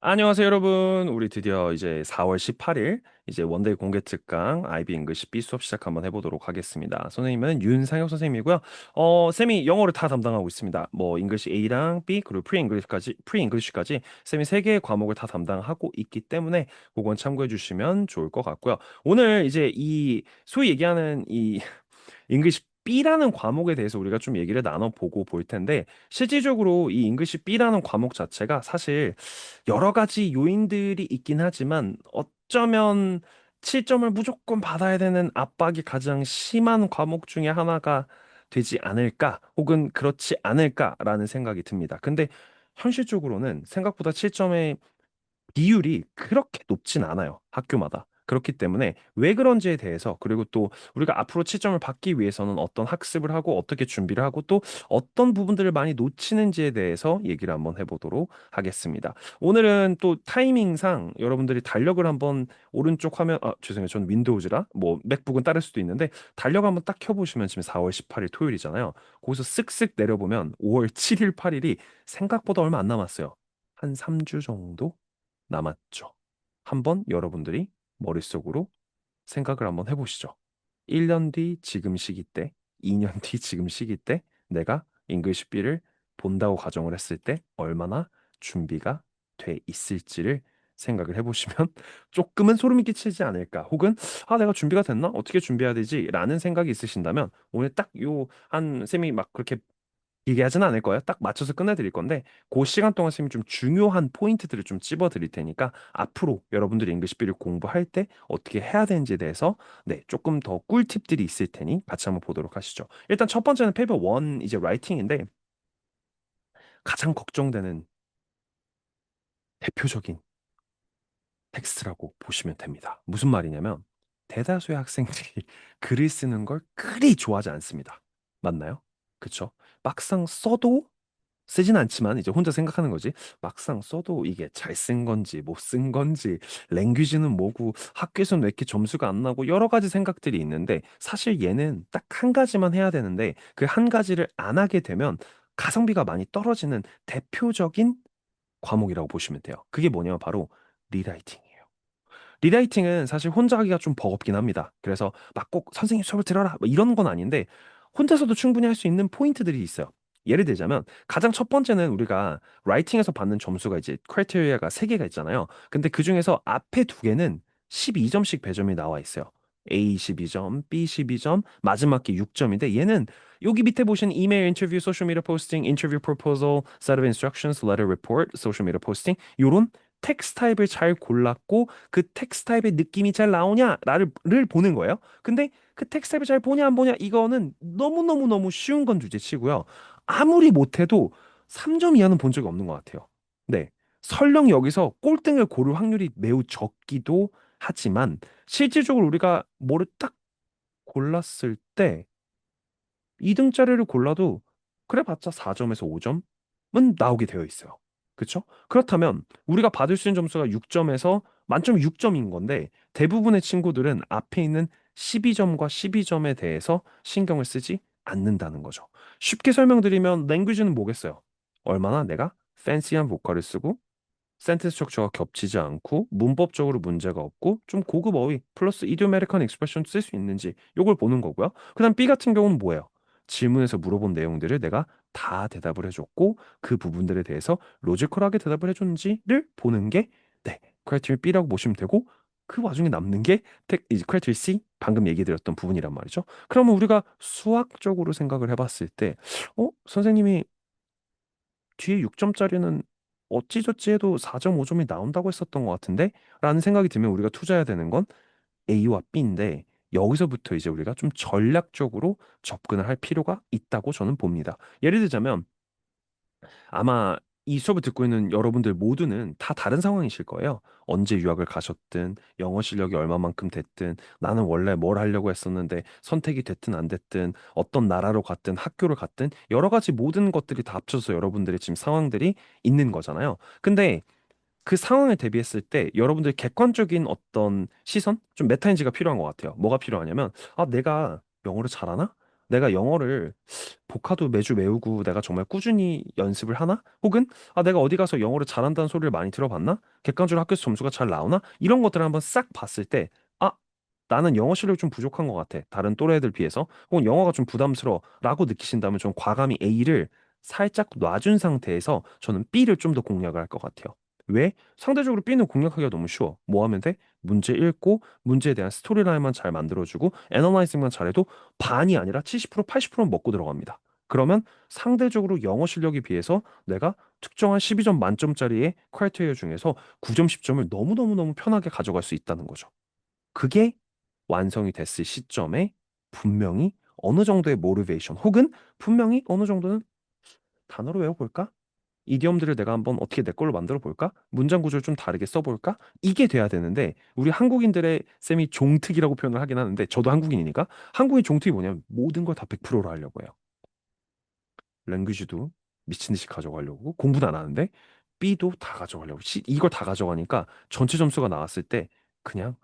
안녕하세요, 여러분. 우리 드디어 이제 4월 18일 이제 원데이 공개 특강 IB 잉글리시 B 수업 시작 한번 해보도록 하겠습니다. 선생님은 윤상혁 선생님이고요. 쌤이 영어를 다 담당하고 있습니다. 뭐 잉글리시 A랑 B 그리고 프리 잉글리시까지 쌤이 세 개의 과목을 다 담당하고 있기 때문에 그건 참고해 주시면 좋을 것 같고요. 오늘 이제 이 소위 얘기하는 이 잉글리시 B라는 과목에 대해서 우리가 좀 얘기를 나눠보고 볼 텐데 실질적으로 이 잉글리시 B라는 과목 자체가 사실 여러 가지 요인들이 있긴 하지만 어쩌면 7점을 무조건 받아야 되는 압박이 가장 심한 과목 중에 하나가 되지 않을까 혹은 그렇지 않을까라는 생각이 듭니다. 근데 현실적으로는 생각보다 7점의 비율이 그렇게 높진 않아요. 학교마다. 그렇기 때문에 왜 그런지에 대해서 그리고 또 우리가 앞으로 채점을 받기 위해서는 어떤 학습을 하고 어떻게 준비를 하고 또 어떤 부분들을 많이 놓치는지에 대해서 얘기를 한번 해보도록 하겠습니다. 오늘은 또 타이밍상 여러분들이 달력을 한번 오른쪽 화면 죄송해요. 전 윈도우즈라 뭐 맥북은 따를 수도 있는데 달력 한번 딱 켜보시면 지금 4월 18일 토요일이잖아요. 거기서 쓱쓱 내려보면 5월 7일 8일이 생각보다 얼마 안 남았어요. 한 3주 정도 남았죠. 한번 여러분들이 머릿속으로 생각을 한번 해보시죠. 1년 뒤 지금 시기 때, 2년 뒤 지금 시기 때 내가 잉글리시 B를 본다고 가정을 했을 때 얼마나 준비가 돼 있을지를 생각을 해보시면 조금은 소름이 끼치지 않을까. 혹은 내가 준비가 됐나? 어떻게 준비해야 되지? 라는 생각이 있으신다면 오늘 딱 요 한 쌤이 막 그렇게 얘기하지는 않을 거예요. 딱 맞춰서 끝내드릴 건데 그 시간 동안 선생님이 좀 중요한 포인트들을 좀 찝어드릴 테니까 앞으로 여러분들이 잉글리시비를 공부할 때 어떻게 해야 되는지에 대해서 네 조금 더 꿀팁들이 있을 테니 같이 한번 보도록 하시죠. 일단 첫 번째는 페이퍼 1 이제 라이팅인데 가장 걱정되는 대표적인 텍스트라고 보시면 됩니다. 무슨 말이냐면 대다수의 학생들이 글을 쓰는 걸 그리 좋아하지 않습니다. 맞나요? 그쵸? 막상 써도 쓰진 않지만 이제 혼자 생각하는 거지. 막상 써도 이게 잘 쓴 건지 못 쓴 건지 랭귀지는 뭐고 학교에서는 왜 이렇게 점수가 안 나고 여러 가지 생각들이 있는데 사실 얘는 딱 한 가지만 해야 되는데 그 한 가지를 안 하게 되면 가성비가 많이 떨어지는 대표적인 과목이라고 보시면 돼요. 그게 뭐냐면 바로 리라이팅이에요. 리라이팅은 사실 혼자 하기가 좀 버겁긴 합니다. 그래서 막 꼭 선생님 수업을 들어라 뭐 이런 건 아닌데 혼자서도 충분히 할 수 있는 포인트들이 있어요. 예를 들자면 가장 첫 번째는 우리가 라이팅에서 받는 점수가 이제 크라이테리아가 세 개가 있잖아요. 근데 그 중에서 앞에 두 개는 12점씩 배점이 나와 있어요. A 12점, B 12점, 마지막 게 6점인데 얘는 여기 밑에 보시는 이메일 인터뷰, 소셜 미디어 포스팅, 인터뷰 프로포zal, set of instructions, letter report, 소셜 미디어 포스팅 요런 텍스트 타입을 잘 골랐고 그 텍스트 타입의 느낌이 잘 나오냐를 보는 거예요. 근데 그 텍스트 타입을 잘 보냐 안 보냐 이거는 너무너무너무 쉬운 건 둘째치고요. 아무리 못해도 3점 이하는 본 적이 없는 것 같아요. 네. 설령 여기서 꼴등을 고를 확률이 매우 적기도 하지만 실질적으로 우리가 뭐를 딱 골랐을 때 2등짜리를 골라도 그래 봤자 4점에서 5점은 나오게 되어 있어요. 그렇죠? 그렇다면 우리가 받을 수 있는 점수가 6점에서 만점이 6점인 건데 대부분의 친구들은 앞에 있는 12점과 12점에 대해서 신경을 쓰지 않는다는 거죠. 쉽게 설명드리면 랭귀지는 뭐겠어요? 얼마나 내가 팬시한 보컬을 쓰고 센텐스 스트럭처가 겹치지 않고 문법적으로 문제가 없고 좀 고급 어휘 플러스 이디오메리칸 익스프레션 쓸 수 있는지 요걸 보는 거고요. 그다음 B 같은 경우는 뭐예요? 질문에서 물어본 내용들을 내가 다 대답을 해줬고 그 부분들에 대해서 로지컬하게 대답을 해줬는지를 보는 게 네, 크라이테리아 B라고 보시면 되고 그 와중에 남는 게 이제 크라이테리아 C 방금 얘기 드렸던 부분이란 말이죠. 그러면 우리가 수학적으로 생각을 해봤을 때 선생님이 뒤에 6점짜리는 어찌저찌 해도 4.5점이 나온다고 했었던 것 같은데? 라는 생각이 들면 우리가 투자해야 되는 건 A와 B인데 여기서부터 이제 우리가 좀 전략적으로 접근을 할 필요가 있다고 저는 봅니다. 예를 들자면 아마 이 수업을 듣고 있는 여러분들 모두는 다 다른 상황이실 거예요. 언제 유학을 가셨든, 영어 실력이 얼마만큼 됐든, 나는 원래 뭘 하려고 했었는데 선택이 됐든 안 됐든, 어떤 나라로 갔든 학교를 갔든, 여러 가지 모든 것들이 다 합쳐서 여러분들의 지금 상황들이 있는 거잖아요. 근데 그 상황을 대비했을 때 여러분들 객관적인 어떤 시선? 좀 메타인지가 필요한 것 같아요. 뭐가 필요하냐면, 내가 영어를 잘하나? 내가 영어를 복화도 매주 외우고 내가 정말 꾸준히 연습을 하나? 혹은 내가 어디 가서 영어를 잘한다는 소리를 많이 들어봤나? 객관적으로 학교에서 점수가 잘 나오나? 이런 것들을 한번 싹 봤을 때 아, 나는 영어 실력이 좀 부족한 것 같아. 다른 또래들 비해서. 혹은 영어가 좀 부담스러워. 라고 느끼신다면 좀 과감히 A를 살짝 놔준 상태에서 저는 B를 좀 더 공략을 할 것 같아요. 왜? 상대적으로 B는 공략하기가 너무 쉬워. 뭐 하면 돼? 문제 읽고 문제에 대한 스토리라인만 잘 만들어주고 애너라이징만 잘해도 반이 아니라 70% 80%는 먹고 들어갑니다. 그러면 상대적으로 영어 실력에 비해서 내가 특정한 12점 만점짜리의 크라이테리어 중에서 9점, 10점을 너무너무너무 편하게 가져갈 수 있다는 거죠. 그게 완성이 됐을 시점에 분명히 어느 정도의 모티베이션 혹은 분명히 어느 정도는 단어로 외워볼까? 이디엄들을 내가 한번 어떻게 내 걸로 만들어 볼까? 문장 구조를 좀 다르게 써볼까? 이게 돼야 되는데 우리 한국인들의 쌤이 종특이라고 표현을 하긴 하는데 저도 한국인이니까 한국인 종특이 뭐냐면 모든 걸 다 100%로 하려고 해요. 랭귀지도 미친 듯이 가져가려고 공부는 안 하는데 B도 다 가져가려고 이걸 다 가져가니까 전체 점수가 나왔을 때 그냥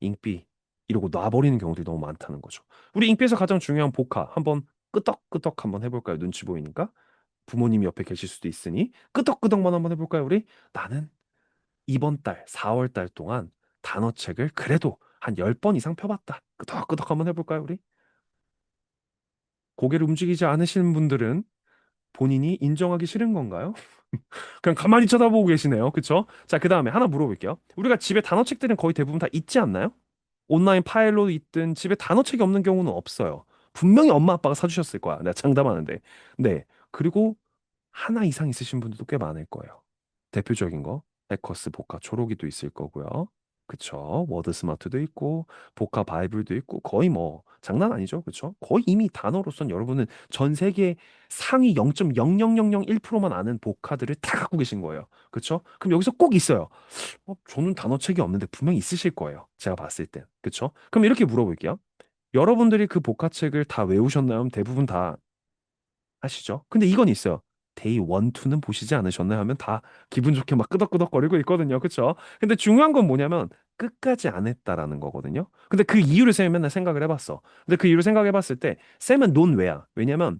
잉삐 이러고 놔버리는 경우들이 너무 많다는 거죠. 우리 잉삐에서 가장 중요한 복화 한번 끄덕끄덕 한번 해볼까요? 눈치 보이니까 부모님이 옆에 계실 수도 있으니 끄덕끄덕만 한번 해볼까요? 우리 나는 이번 달 4월 달 동안 단어책을 그래도 한 10번 이상 펴봤다. 끄덕끄덕 한번 해볼까요? 우리 고개를 움직이지 않으시는 분들은 본인이 인정하기 싫은 건가요? 그냥 가만히 쳐다보고 계시네요. 그쵸? 자, 그 다음에 하나 물어볼게요. 우리가 집에 단어책들은 거의 대부분 다 있지 않나요? 온라인 파일로 있든 집에 단어책이 없는 경우는 없어요. 분명히 엄마 아빠가 사주셨을 거야. 내가 장담하는데. 네. 그리고 하나 이상 있으신 분들도 꽤 많을 거예요. 대표적인 거, 에커스 복화 초록이도 있을 거고요. 그쵸? 워드 스마트도 있고, 복화 바이블도 있고, 거의 뭐, 장난 아니죠? 그쵸? 거의 이미 단어로선 여러분은 전 세계 상위 0.00001%만 아는 복화들을 다 갖고 계신 거예요. 그쵸? 그럼 여기서 꼭 있어요. 저는 단어책이 없는데 분명히 있으실 거예요. 제가 봤을 땐. 그쵸? 그럼 이렇게 물어볼게요. 여러분들이 그 복화책을 다 외우셨나요? 대부분 다 아시죠? 근데 이건 있어요. 데이 1, 2는 보시지 않으셨나요? 하면 다 기분 좋게 막 끄덕끄덕거리고 있거든요. 그쵸? 근데 중요한 건 뭐냐면 끝까지 안 했다라는 거거든요. 근데 그 이유를 쌤이 맨날 생각을 해봤어. 근데 그 이유를 생각해봤을 때 쌤은 논외야. 왜냐면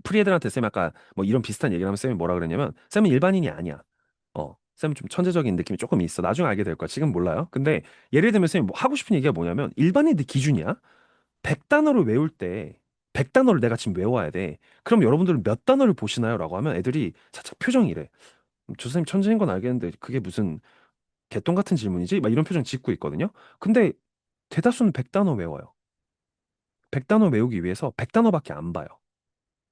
프리애들한테 쌤이 아까 뭐 이런 비슷한 얘기를 하면 쌤이 뭐라 그랬냐면 쌤은 일반인이 아니야. 쌤은 좀 천재적인 느낌이 조금 있어. 나중에 알게 될 거야. 지금 몰라요. 근데 예를 들면 쌤이 뭐 하고 싶은 얘기가 뭐냐면 일반인들 기준이야. 100단어를 외울 때 100단어를 내가 지금 외워야 돼. 그럼 여러분들은 몇 단어를 보시나요? 라고 하면 애들이 차차 표정이 이래. 저 선생님 천재인 건 알겠는데 그게 무슨 개똥 같은 질문이지? 막 이런 표정 짓고 있거든요. 근데 대다수는 100단어 외워요. 100단어 외우기 위해서 100단어밖에 안 봐요.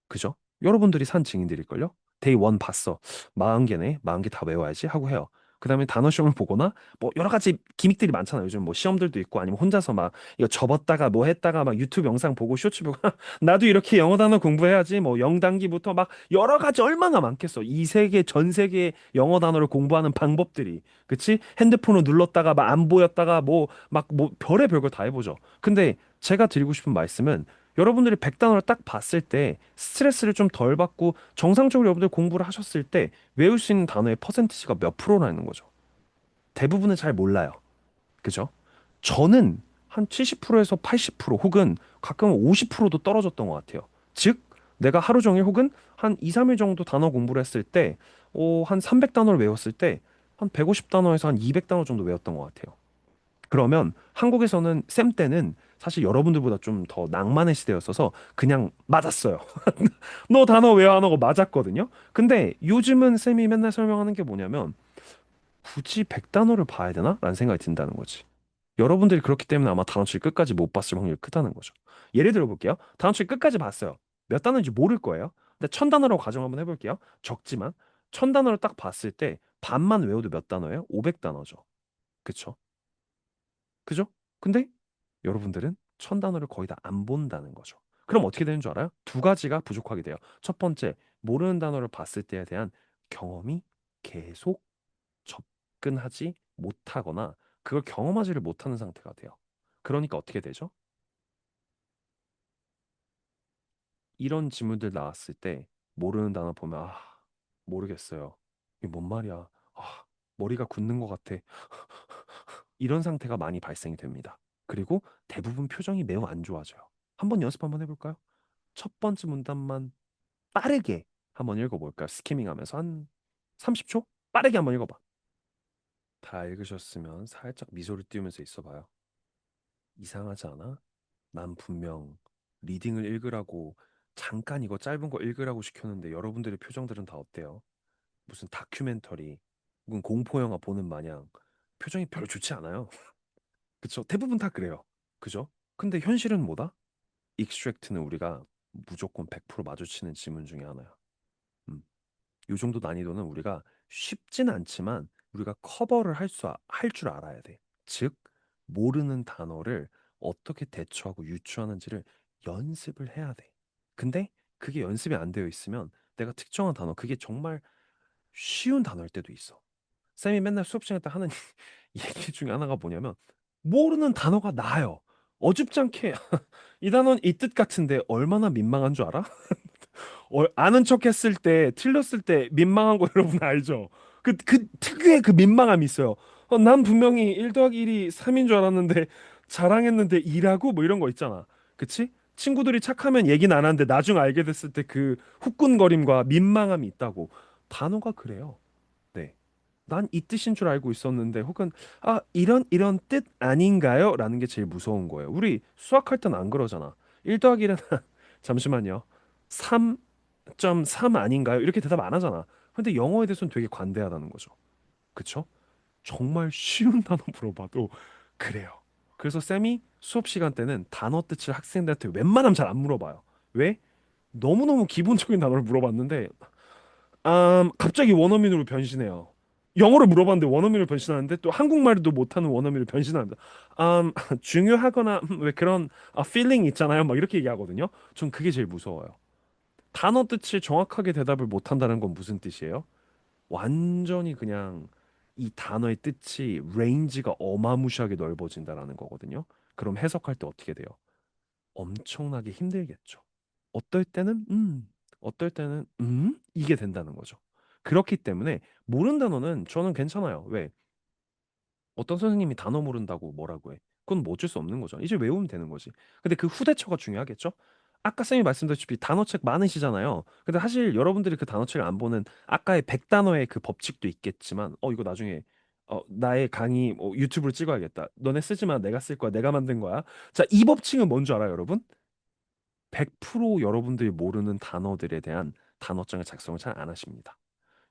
그죠? 여러분들이 산 증인들일걸요? 데이 원 봤어. 40개네. 40개 다 외워야지 하고 해요. 그다음에 단어 시험을 보거나 뭐 여러 가지 기믹들이 많잖아요. 요즘 뭐 시험들도 있고 아니면 혼자서 막 이거 접었다가 뭐 했다가 막 유튜브 영상 보고 쇼츠 보고 나도 이렇게 영어 단어 공부해야지 뭐 0단기부터 막 여러 가지 얼마나 많겠어. 이 세계 전 세계 영어 단어를 공부하는 방법들이. 그치? 핸드폰을 눌렀다가 막 안 보였다가 뭐 막 뭐 별의 별걸 다 해보죠. 근데 제가 드리고 싶은 말씀은 여러분들이 100단어를 딱 봤을 때 스트레스를 좀 덜 받고 정상적으로 여러분들 공부를 하셨을 때 외울 수 있는 단어의 퍼센티지가 몇 프로라는 거죠. 대부분은 잘 몰라요. 그죠? 저는 한 70%에서 80% 혹은 가끔은 50%도 떨어졌던 것 같아요. 즉, 내가 하루 종일 혹은 한 2, 3일 정도 단어 공부를 했을 때, 한 300단어를 외웠을 때, 한 150단어에서 한 200단어 정도 외웠던 것 같아요. 그러면 한국에서는 쌤 때는 사실 여러분들보다 좀 더 낭만의 시대였어서 그냥 맞았어요. 너 단어 외워 안 하고 맞았거든요. 근데 요즘은 쌤이 맨날 설명하는 게 뭐냐면 굳이 100단어를 봐야 되나? 라는 생각이 든다는 거지. 여러분들이 그렇기 때문에 아마 단어책 끝까지 못 봤을 확률이 크다는 거죠. 예를 들어 볼게요. 단어책 끝까지 봤어요. 몇 단어인지 모를 거예요. 근데 1000단어라고 가정 한번 해볼게요. 적지만 1000단어를 딱 봤을 때 반만 외워도 몇 단어예요? 500단어죠. 그쵸? 그죠? 근데 여러분들은 1000단어를 거의 다 안 본다는 거죠. 그럼 어떻게 되는 줄 알아요? 두 가지가 부족하게 돼요. 첫 번째, 모르는 단어를 봤을 때에 대한 경험이 계속 접근하지 못하거나 그걸 경험하지를 못하는 상태가 돼요. 그러니까 어떻게 되죠? 이런 질문들 나왔을 때 모르는 단어 보면 모르겠어요. 이게 뭔 말이야? 머리가 굳는 것 같아. 이런 상태가 많이 발생이 됩니다. 그리고 대부분 표정이 매우 안 좋아져요. 한번 연습 한번 해볼까요? 첫 번째 문단만 빠르게 한번 읽어볼까요? 스키밍하면서 한 30초? 빠르게 한번 읽어봐. 다 읽으셨으면 살짝 미소를 띄우면서 있어봐요. 이상하지 않아? 난 분명 리딩을 읽으라고 잠깐 이거 짧은 거 읽으라고 시켰는데 여러분들의 표정들은 다 어때요? 무슨 다큐멘터리 혹은 공포 영화 보는 마냥 표정이 별로 좋지 않아요. 그쵸? 대부분 다 그래요. 그죠? 근데 현실은 뭐다? 익스트랙트는 우리가 무조건 100% 마주치는 지문 중에 하나야. 음. 요 정도 난이도는 우리가 쉽진 않지만 우리가 커버를 할 줄 알아야 돼. 즉, 모르는 단어를 어떻게 대처하고 유추하는지를 연습을 해야 돼. 근데 그게 연습이 안 되어 있으면 내가 특정한 단어, 그게 정말 쉬운 단어일 때도 있어. 쌤이 맨날 수업 시간에 때 하는 얘기 중에 하나가 뭐냐면 모르는 단어가 나요. 어줍지 않게 이 단어는 이 뜻 같은데 얼마나 민망한 줄 알아? 아는 척 했을 때, 틀렸을 때 민망한 거 여러분 알죠? 그 특유의 그 민망함이 있어요. 난 분명히 1 더하기 1이 3인 줄 알았는데 자랑했는데 2라고? 뭐 이런 거 있잖아. 그치? 친구들이 착하면 얘기는 안 하는데 나중 알게 됐을 때 그 후끈거림과 민망함이 있다고. 단어가 그래요. 네. 난 이 뜻인 줄 알고 있었는데 혹은 이런 뜻 아닌가요? 라는 게 제일 무서운 거예요. 우리 수학할 땐 안 그러잖아. 1 더하기 1은 잠시만요. 3.3 아닌가요? 이렇게 대답 안 하잖아. 근데 영어에 대해서는 되게 관대하다는 거죠. 그쵸? 정말 쉬운 단어 물어봐도 그래요. 그래서 쌤이 수업 시간 때는 단어 뜻을 학생들한테 웬만하면 잘 안 물어봐요. 왜? 너무너무 기본적인 단어를 물어봤는데 갑자기 원어민으로 변신해요. 영어를 물어봤는데 원어민으로 변신하는데 또 한국말도 못하는 원어민으로 변신합니다. 중요하거나 왜 그런 feeling 있잖아요. 막 이렇게 얘기하거든요. 전 그게 제일 무서워요. 단어 뜻을 정확하게 대답을 못한다는 건 무슨 뜻이에요? 완전히 그냥 이 단어의 뜻이 레인지가 어마무시하게 넓어진다라는 거거든요. 그럼 해석할 때 어떻게 돼요? 엄청나게 힘들겠죠. 어떨 때는 어떨 때는 이게 된다는 거죠. 그렇기 때문에 모르는 단어는 저는 괜찮아요. 왜? 어떤 선생님이 단어 모른다고 뭐라고 해. 그건 뭐 어쩔 수 없는 거죠. 이제 외우면 되는 거지. 근데 그 후대처가 중요하겠죠? 아까 쌤이 말씀드렸다시피 단어책 많으시잖아요. 근데 사실 여러분들이 그 단어책을 안 보는 아까의 100단어의 그 법칙도 있겠지만 이거 나중에 나의 강의 유튜브로 찍어야겠다. 너네 쓰지 마. 내가 쓸 거야. 내가 만든 거야. 자, 이 법칙은 뭔 줄 알아요, 여러분? 100% 여러분들이 모르는 단어들에 대한 단어장을 작성을 잘 안 하십니다.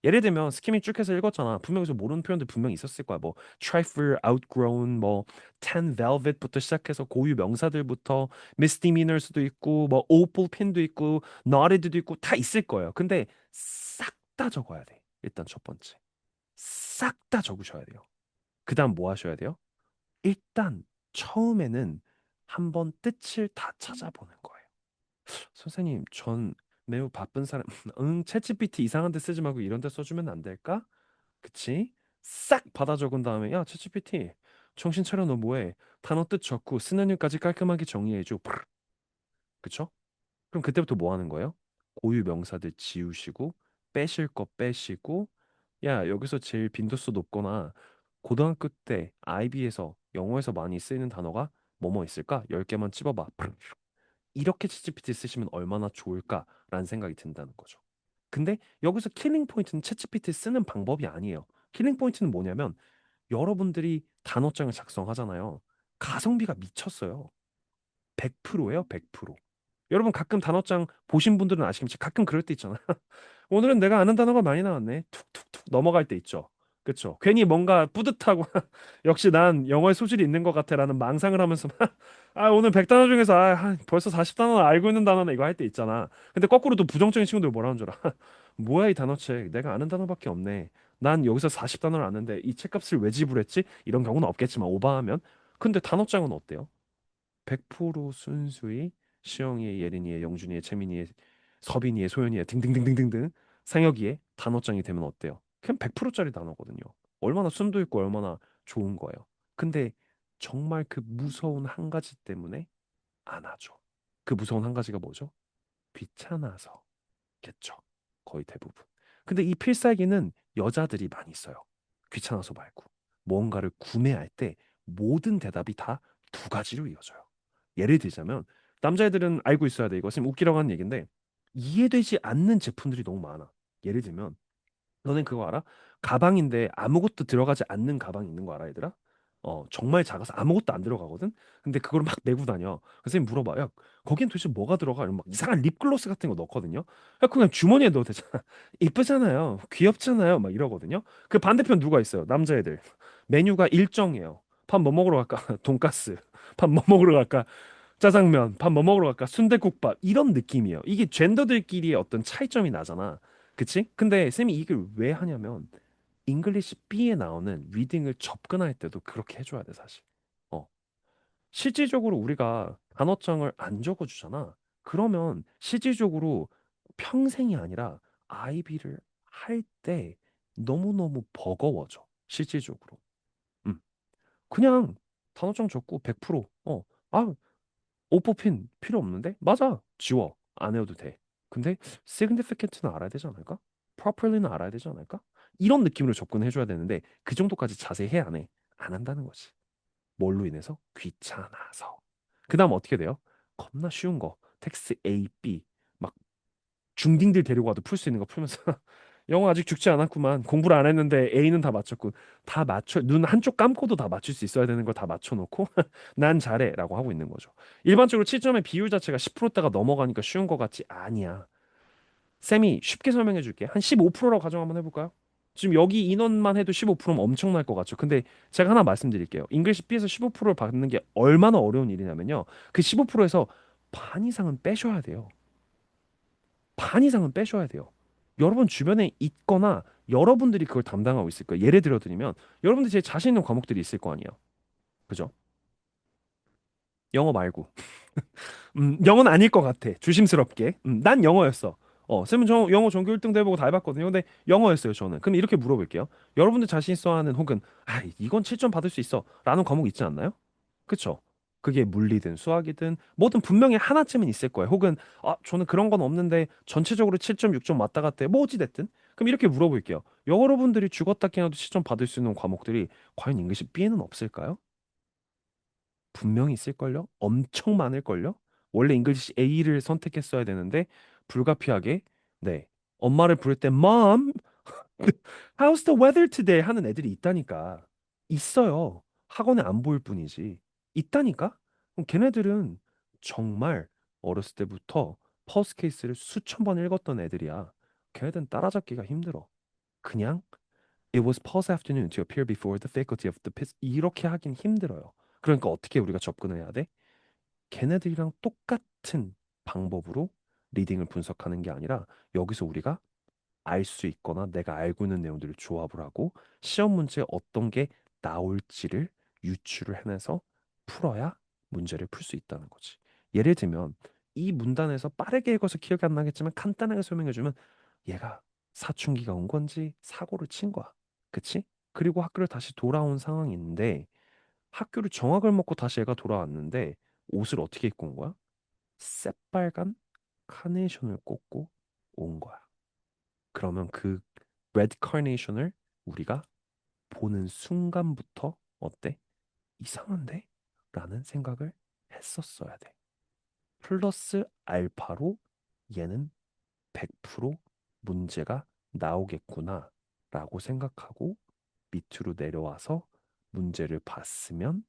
예를 들면 스키밍 쭉 해서 읽었잖아. 분명 여기서 모르는 표현들 분명 있었을 거야. 뭐 trifle, outgrown, 뭐 tan velvet부터 시작해서 고유 명사들부터 misdemeanors도 있고 뭐 opal pin도 있고 knotted도 있고 다 있을 거예요. 근데 싹 다 적어야 돼. 일단 첫 번째. 싹 다 적으셔야 돼요. 그다음 뭐 하셔야 돼요? 일단 처음에는 한번 뜻을 다 찾아보는 거예요. 선생님, 전 매우 바쁜 사람. 응, 챗GPT 이상한 데 쓰지 말고 이런 데 써주면 안 될까? 그치? 싹 받아 적은 다음에 야, 챗GPT 정신 차려 너 뭐해? 단어 뜻 적고 쓰느님까지 깔끔하게 정리해줘. 그쵸? 그럼 그때부터 뭐 하는 거예요? 고유 명사들 지우시고 빼실 거 빼시고 야, 여기서 제일 빈도수 높거나 고등학교 때 IB에서 영어에서 많이 쓰이는 단어가 뭐뭐 있을까? 10개만 찝어봐. 이렇게 챗GPT 쓰시면 얼마나 좋을까라는 생각이 든다는 거죠. 근데 여기서 킬링 포인트는 챗GPT 쓰는 방법이 아니에요. 킬링 포인트는 뭐냐면 여러분들이 단어장을 작성하잖아요. 가성비가 미쳤어요. 100%예요, 100%. 여러분 가끔 단어장 보신 분들은 아시겠지만 가끔 그럴 때 있잖아. 오늘은 내가 아는 단어가 많이 나왔네. 툭툭툭 넘어갈 때 있죠. 그쵸? 괜히 뭔가 뿌듯하고 역시 난 영어에 소질이 있는 것 같아라는 망상을 하면서 오늘 100단어 중에서 벌써 40단어 알고 있는 단어는 이거 할 때 있잖아. 근데 거꾸로 또 부정적인 친구들 뭐라는 줄 알아? 뭐야 이 단어책 내가 아는 단어밖에 없네. 난 여기서 40단어를 아는데 이 책값을 왜 지불했지? 이런 경우는 없겠지만 오버하면. 근데 단어장은 어때요? 100% 순수히 시영이의, 예린이의, 영준이의, 채민이의, 서빈이의, 소연이의 등등등등등등 상혁이의 단어장이 되면 어때요? 그냥 100%짜리 단어거든요. 얼마나 숨도 있고 얼마나 좋은 거예요. 근데 정말 그 무서운 한 가지 때문에 안 하죠. 그 무서운 한 가지가 뭐죠? 귀찮아서겠죠. 거의 대부분. 근데 이 필살기는 여자들이 많이 써요. 귀찮아서 말고. 뭔가를 구매할 때 모든 대답이 다 두 가지로 이어져요. 예를 들자면 남자애들은 알고 있어야 돼. 이것은 웃기라고 하는 얘기인데 이해되지 않는 제품들이 너무 많아. 예를 들면 너넨 그거 알아? 가방인데 아무것도 들어가지 않는 가방이 있는 거 알아, 얘들아? 정말 작아서 아무것도 안 들어가거든? 근데 그걸 막 메고 다녀. 그 선생님 물어봐. 야, 거긴 도대체 뭐가 들어가? 이러면 막 이상한 립글로스 같은 거 넣거든요. 야, 그냥 주머니에 넣어도 되잖아. 이쁘잖아요. 귀엽잖아요. 막 이러거든요. 그 반대편 누가 있어요? 남자애들. 메뉴가 일정해요. 밥 뭐 먹으러 갈까? 돈가스. 밥 뭐 먹으러 갈까? 짜장면, 밥 뭐 먹으러 갈까? 순대국밥 이런 느낌이에요. 이게 젠더들끼리의 어떤 차이점이 나잖아. 그치? 근데 쌤이 이걸 왜 하냐면 잉글리시 B에 나오는 리딩을 접근할 때도 그렇게 해줘야 돼 사실. 어, 실질적으로 우리가 단어장을 안 적어주잖아. 그러면 실질적으로 평생이 아니라 IB를 할 때 너무너무 버거워져. 실질적으로. 음. 그냥 단어장 적고 100% 아, 오퍼핀 필요 없는데? 맞아. 지워. 안 해도 돼. 근데 significant는 알아야 되지 않을까? properly는 알아야 되지 않을까? 이런 느낌으로 접근해 줘야 되는데 그 정도까지 자세히 해 안 해? 안 한다는 거지. 뭘로 인해서? 귀찮아서. 그다음 어떻게 돼요? 겁나 쉬운 거. 텍스트 A, B 막 중딩들 데리고 와도 풀 수 있는 거 풀면서 영어 아직 죽지 않았구만. 공부를 안 했는데 A는 다 맞췄고 다 맞춰 눈 한쪽 감고도 다 맞출 수 있어야 되는 걸 다 맞춰놓고 난 잘해라고 하고 있는 거죠. 일반적으로 7점의 비율 자체가 10%대가 넘어가니까 쉬운 것 같지 아니야. 쌤이 쉽게 설명해 줄게. 한 15%라고 가정 한번 해볼까요? 지금 여기 인원만 해도 15%면 엄청날 것 같죠. 근데 제가 하나 말씀드릴게요. 잉글리시 B에서 15%를 받는 게 얼마나 어려운 일이냐면요. 그 15%에서 반 이상은 빼셔야 돼요. 반 이상은 빼셔야 돼요. 여러분 주변에 있거나 여러분들이 그걸 담당하고 있을 거예요. 예를 들어 드리면 여러분들 제 자신 있는 과목들이 있을 거 아니에요. 그죠? 영어 말고. 영어는 아닐 것 같아. 조심스럽게. 난 영어였어. 쌤은 저 영어 전교 1등도 해보고 다 해봤거든요. 근데 영어였어요, 저는. 그럼 이렇게 물어볼게요. 여러분들 자신 있어 하는 혹은, 이건 7점 받을 수 있어. 라는 과목 있지 않나요? 그쵸? 그게 물리든 수학이든 뭐든 분명히 하나쯤은 있을 거예요. 혹은, 저는 그런 건 없는데 전체적으로 7점, 6점 왔다 갔다 해. 뭐 어찌됐든. 그럼 이렇게 물어볼게요. 여러분들이 죽었다 깨어도 7점 받을 수 있는 과목들이 과연 잉글리시 B에는 없을까요? 분명히 있을걸요? 엄청 많을걸요? 원래 잉글리시 A를 선택했어야 되는데 불가피하게 네 엄마를 부를 때 Mom, how's the weather today? 하는 애들이 있다니까. 있어요. 학원에 안 보일 뿐이지. 있다니까? 그럼 걔네들은 정말 어렸을 때부터 퍼스트 케이스를 수천 번 읽었던 애들이야. 걔네들은 따라잡기가 힘들어. 그냥 It was Paul's afternoon to appear before the faculty of the PIS 이렇게 하긴 힘들어요. 그러니까 어떻게 우리가 접근을 해야 돼? 걔네들이랑 똑같은 방법으로 리딩을 분석하는 게 아니라 여기서 우리가 알 수 있거나 내가 알고 있는 내용들을 조합을 하고 시험 문제에 어떤 게 나올지를 유추를 해내서 풀어야 문제를 풀 수 있다는 거지. 예를 들면 이 문단에서 빠르게 읽어서 기억이 안 나겠지만 간단하게 설명해주면 얘가 사춘기가 온 건지 사고를 친 거야. 그치? 그리고 학교를 다시 돌아온 상황인데 학교를 정학을 먹고 다시 애가 돌아왔는데 옷을 어떻게 입고 온 거야? 새빨간 카네이션을 꽂고 온 거야. 그러면 그 레드 카네이션을 우리가 보는 순간부터 어때? 이상한데? 라는 생각을 했었어야 돼. 플러스 알파로 얘는 100% 문제가 나오겠구나 라고 생각하고 밑으로 내려와서 문제를 봤으면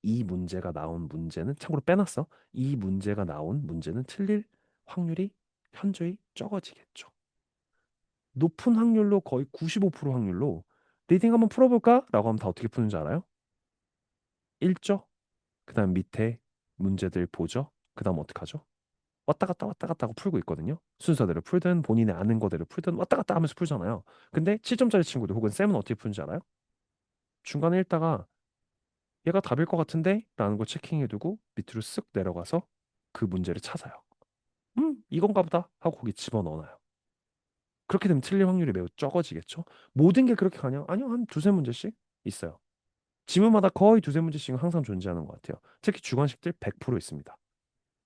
이 문제가 나온 문제는 참고로 빼놨어. 이 문제가 나온 문제는 틀릴 확률이 현저히 적어지겠죠. 높은 확률로 거의 95% 확률로 리딩 한번 풀어볼까? 라고 하면 다 어떻게 푸는 줄 알아요? 1조, 그 다음 밑에 문제들 보죠. 그 다음 어떡하죠? 왔다 갔다 하고 풀고 있거든요. 순서대로 풀든 본인이 아는 거대로 풀든 왔다 갔다 하면서 풀잖아요. 근데 7점짜리 친구들 혹은 쌤은 어떻게 푸는지 알아요? 중간에 읽다가 얘가 답일 것 같은데? 라는 거 체킹해두고 밑으로 쓱 내려가서 그 문제를 찾아요. 이건가 보다 하고 거기 집어넣어놔요. 그렇게 되면 틀릴 확률이 매우 적어지겠죠? 모든 게 그렇게 가냐? 아니요, 한 두세 문제씩 있어요. 지문마다 거의 두세 문제씩은 항상 존재하는 것 같아요. 특히 주관식들 100% 있습니다.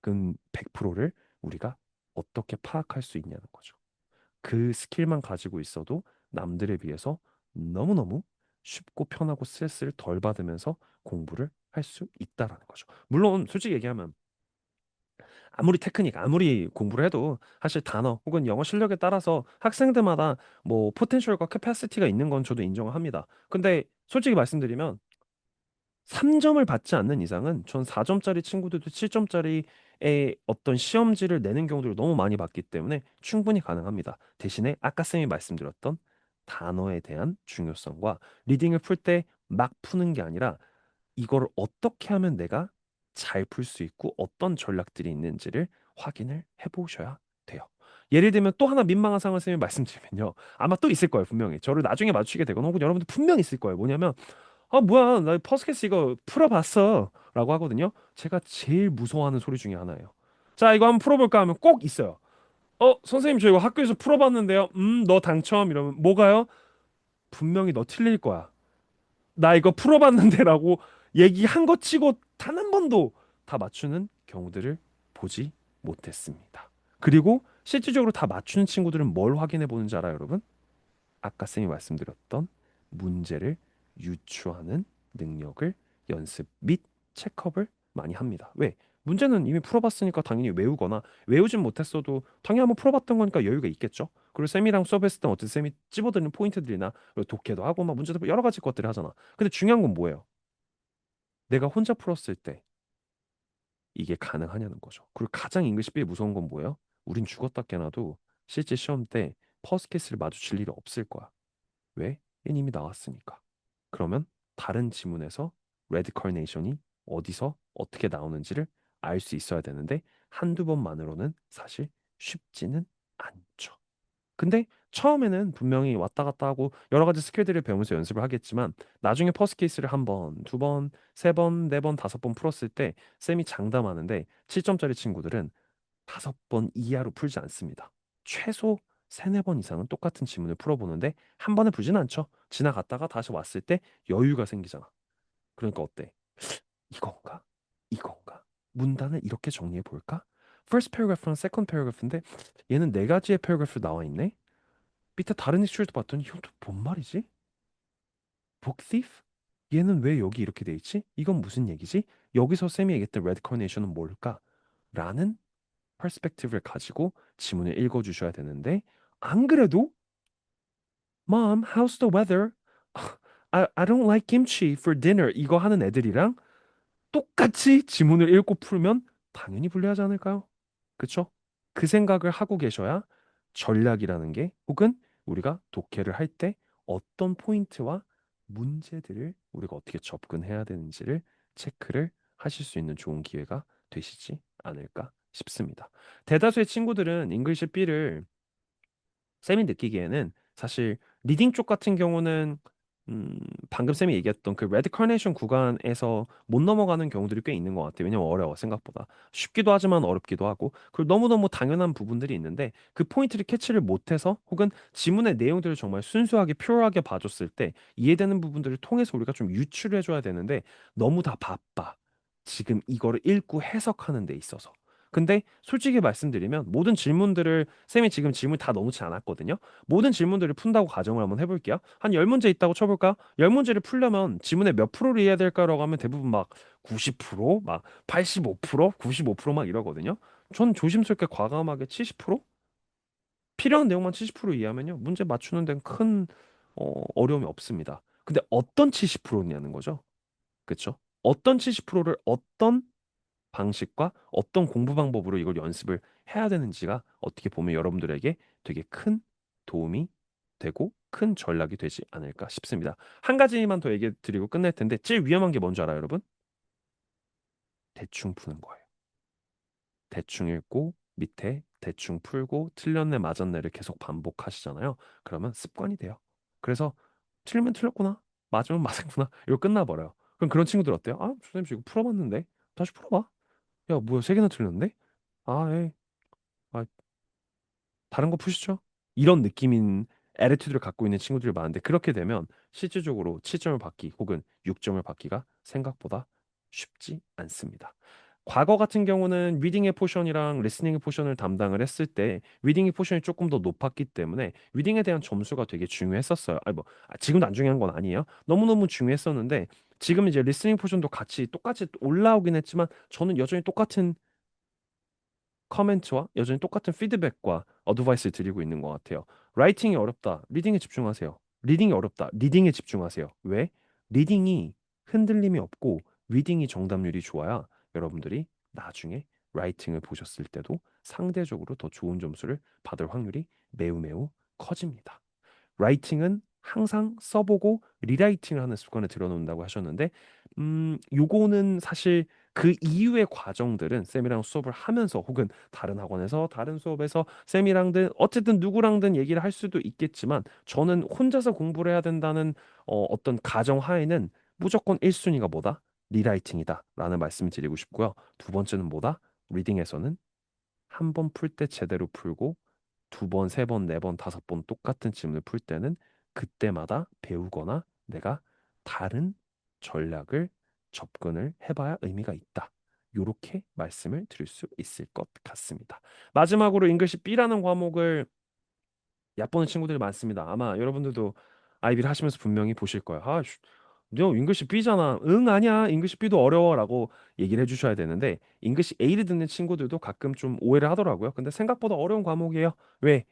그 100%를 우리가 어떻게 파악할 수 있냐는 거죠. 그 스킬만 가지고 있어도 남들에 비해서 너무너무 쉽고 편하고 스트레스를 덜 받으면서 공부를 할 수 있다라는 거죠. 물론 솔직히 얘기하면 아무리 테크닉, 아무리 공부를 해도 사실 단어 혹은 영어 실력에 따라서 학생들마다 뭐 포텐셜과 캐파시티가 있는 건 저도 인정을 합니다. 근데 솔직히 말씀드리면 3점을 받지 않는 이상은 전 4점짜리 친구들도 7점짜리의 어떤 시험지를 내는 경우들을 너무 많이 봤기 때문에 충분히 가능합니다. 대신에 아까 쌤이 말씀드렸던 단어에 대한 중요성과 리딩을 풀 때 막 푸는 게 아니라 이걸 어떻게 하면 내가 잘 풀 수 있고 어떤 전략들이 있는지를 확인을 해보셔야 돼요. 예를 들면 또 하나 민망한 상황을 쌤이 말씀드리면요. 아마 또 있을 거예요, 분명히. 저를 나중에 맞추게 되거나 혹은 여러분들 분명 있을 거예요. 뭐냐면 아, 뭐야, 나 퍼스캐스 이거 풀어봤어. 라고 하거든요. 제가 제일 무서워하는 소리 중에 하나예요. 자, 이거 한번 풀어볼까 하면 꼭 있어요. 선생님, 저 이거 학교에서 풀어봤는데요. 너 당첨. 이러면 뭐가요? 분명히 너 틀릴 거야. 나 이거 풀어봤는데라고 얘기한 거 치고 단 한 번도 다 맞추는 경우들을 보지 못했습니다. 그리고 실질적으로 다 맞추는 친구들은 뭘 확인해 보는지 알아요, 여러분? 아까 쌤이 말씀드렸던 문제를 유추하는 능력을 연습 및 체크업을 많이 합니다. 왜? 문제는 이미 풀어봤으니까 당연히 외우거나 외우진 못했어도 당연히 한번 풀어봤던 거니까 여유가 있겠죠. 그리고 쌤이랑 수업했을 땐 어쨌든 쌤이 찝어드리는 포인트들이나 그리고 독해도 하고 막 문제도 여러 가지 것들을 하잖아. 근데 중요한 건 뭐예요? 내가 혼자 풀었을 때 이게 가능하냐는 거죠. 그리고 가장 잉글리시 B의 무서운 건 뭐예요? 우린 죽었다 깨나도 실제 시험 때 퍼스트 케이스를 마주칠 일이 없을 거야. 왜? 얘는 이미 나왔으니까. 그러면 다른 지문에서 레디컬네이션이 어디서 어떻게 나오는지를 알 수 있어야 되는데 한두 번만으로는 사실 쉽지는 않죠. 근데 처음에는 분명히 왔다 갔다 하고 여러 가지 스킬들을 배우면서 연습을 하겠지만 나중에 퍼스트 케이스를 한 번, 두 번, 세 번, 네 번, 다섯 번 풀었을 때 쌤이 장담하는데 7점짜리 친구들은 다섯 번 이하로 풀지 않습니다. 최소 세네 번 이상은 똑같은 지문을 풀어보는데 한 번에 풀지는 않죠. 지나갔다가 다시 왔을 때 여유가 생기잖아. 그러니까 어때? 이건가? 이건가? 문단을 이렇게 정리해 볼까? First paragraph랑 second paragraph인데 얘는 네 가지의 paragraph 나와 있네. 밑에 다른 이슈도 봤더니 이건 또 뭔 말이지? book thief? 얘는 왜 여기 이렇게 돼 있지? 이건 무슨 얘기지? 여기서 쌤이 얘기했던 redicarnation은 뭘까? 라는 퍼스펙티브를 가지고 지문을 읽어주셔야 되는데 안 그래도 Mom, how's the weather? I don't like kimchi for dinner 이거 하는 애들이랑 똑같이 지문을 읽고 풀면 당연히 불리하지 않을까요? 그쵸? 그 생각을 하고 계셔야 전략이라는 게 혹은 우리가 독해를 할 때 어떤 포인트와 문제들을 우리가 어떻게 접근해야 되는지를 체크를 하실 수 있는 좋은 기회가 되시지 않을까 싶습니다. 대다수의 친구들은 잉글리시 B를 쌤이 느끼기에는 사실 리딩 쪽 같은 경우는 음, 방금 쌤이 얘기했던 그 레드 카네이션 구간에서 못 넘어가는 경우들이 꽤 있는 것 같아요. 왜냐면 어려워 생각보다 쉽기도 하지만 어렵기도 하고 그리고 너무너무 당연한 부분들이 있는데 그 포인트를 캐치를 못해서 혹은 지문의 내용들을 정말 순수하게 퓨어하게 봐줬을 때 이해되는 부분들을 통해서 우리가 좀 유추를 해줘야 되는데 너무 다 바빠. 지금 이거를 읽고 해석하는 데 있어서. 근데 솔직히 말씀드리면 모든 질문들을 쌤이 지금 질문 다 넣어놓지 않았거든요. 모든 질문들을 푼다고 가정을 한번 해볼게요. 한 10문제 있다고 쳐볼까요? 10문제를 풀려면 지문의 몇 프로를 이해해야 될까라고 하면 대부분 막 90%, 막 85%, 95%막 이러거든요. 전 조심스럽게 과감하게 70%? 필요한 내용만 70% 이해하면요. 문제 맞추는 데는 큰 어려움이 없습니다. 근데 어떤 70%냐는 거죠. 그쵸? 어떤 70%를 어떤 방식과 어떤 공부 방법으로 이걸 연습을 해야 되는지가 어떻게 보면 여러분들에게 되게 큰 도움이 되고 큰 전략이 되지 않을까 싶습니다. 한 가지만 더 얘기해 드리고 끝낼 텐데 제일 위험한 게 뭔지 알아요, 여러분? 대충 푸는 거예요. 대충 읽고 밑에 대충 풀고 틀렸네 맞았네를 계속 반복하시잖아요. 그러면 습관이 돼요. 그래서 틀리면 틀렸구나. 맞으면 맞았구나. 이거 끝나버려요. 그럼 그런 친구들 어때요? 아, 선생님 저 이거 풀어봤는데 다시 풀어봐. 야, 뭐야, 세 개나 틀렸는데? 아, 에이. 아, 다른 거 푸시죠? 이런 느낌인 애티튜드를 갖고 있는 친구들이 많은데 그렇게 되면 실질적으로 7점을 받기 혹은 6점을 받기가 생각보다 쉽지 않습니다. 과거 같은 경우는 리딩의 포션이랑 리스닝의 포션을 담당을 했을 때 리딩의 포션이 조금 더 높았기 때문에 리딩에 대한 점수가 되게 중요했었어요. 아니 뭐 지금도 안 중요한 건 아니에요. 너무너무 중요했었는데 지금 이제 리스닝 포션도 같이 똑같이 올라오긴 했지만 저는 여전히 똑같은 커멘트와 여전히 똑같은 피드백과 어드바이스를 드리고 있는 것 같아요. 라이팅이 어렵다. 리딩에 집중하세요. 리딩이 어렵다. 리딩에 집중하세요. 왜? 리딩이 흔들림이 없고 리딩이 정답률이 좋아야 여러분들이 나중에 라이팅을 보셨을 때도 상대적으로 더 좋은 점수를 받을 확률이 매우 매우 커집니다. 라이팅은 항상 써보고 리라이팅을 하는 습관을 들여놓는다고 하셨는데, 요거는 사실 그 이후의 과정들은 쌤이랑 수업을 하면서 혹은 다른 학원에서 다른 수업에서 쌤이랑든 어쨌든 누구랑든 얘기를 할 수도 있겠지만 저는 혼자서 공부를 해야 된다는 어떤 가정 하에는 무조건 1순위가 뭐다? 리라이팅이다 라는 말씀을 드리고 싶고요. 두 번째는 뭐다? 리딩에서는 한 번 풀 때 제대로 풀고 두 번, 세 번, 네 번, 다섯 번 똑같은 질문을 풀 때는 그때마다 배우거나 내가 다른 전략을 접근을 해봐야 의미가 있다. 요렇게 말씀을 드릴 수 있을 것 같습니다. 마지막으로 잉글리시 B라는 과목을 얕보는 친구들이 많습니다. 아마 여러분들도 아이비를 하시면서 분명히 보실 거예요. 너 잉글리시 B잖아. 응, 아니야. 잉글리시 B도 어려워라고 얘기를 해주셔야 되는데 잉글리시 A를 듣는 친구들도 가끔 좀 오해를 하더라고요. 근데 생각보다 어려운 과목이에요. 왜?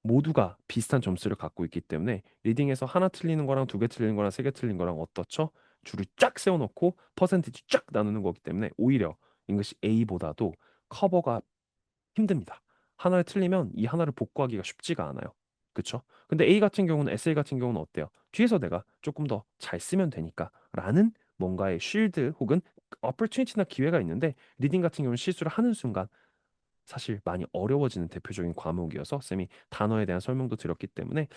모두가 비슷한 점수를 갖고 있기 때문에 리딩에서 하나 틀리는 거랑 두 개 틀리는 거랑 세 개 틀린 거랑 어떻죠? 줄을 쫙 세워놓고 퍼센티지 쫙 나누는 거기 때문에 오히려 잉글리시 A보다도 커버가 힘듭니다. 하나를 틀리면 이 하나를 복구하기가 쉽지가 않아요. 그쵸? 근데 A 같은 경우는 에세이 같은 경우는 어때요? 뒤에서 내가 조금 더 잘 쓰면 되니까 라는 뭔가의 쉴드 혹은 어퍼튜니티나 기회가 있는데 리딩 같은 경우는 실수를 하는 순간 사실 많이 어려워지는 대표적인 과목이어서 쌤이 단어에 대한 설명도 드렸기 때문에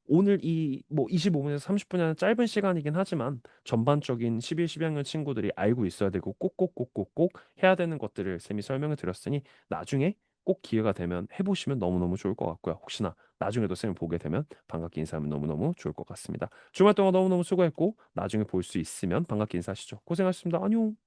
오늘 이 뭐 25분에서 30분이라는 짧은 시간이긴 하지만 전반적인 11, 12학년 친구들이 알고 있어야 되고 꼭꼭꼭꼭꼭 해야 되는 것들을 쌤이 설명을 드렸으니 나중에 꼭 기회가 되면 해보시면 너무너무 좋을 것 같고요. 혹시나 나중에도 쌤을 보게 되면 반갑게 인사하면 너무너무 좋을 것 같습니다. 주말 동안 너무너무 수고했고 나중에 볼 수 있으면 반갑게 인사하시죠. 고생하셨습니다. 안녕.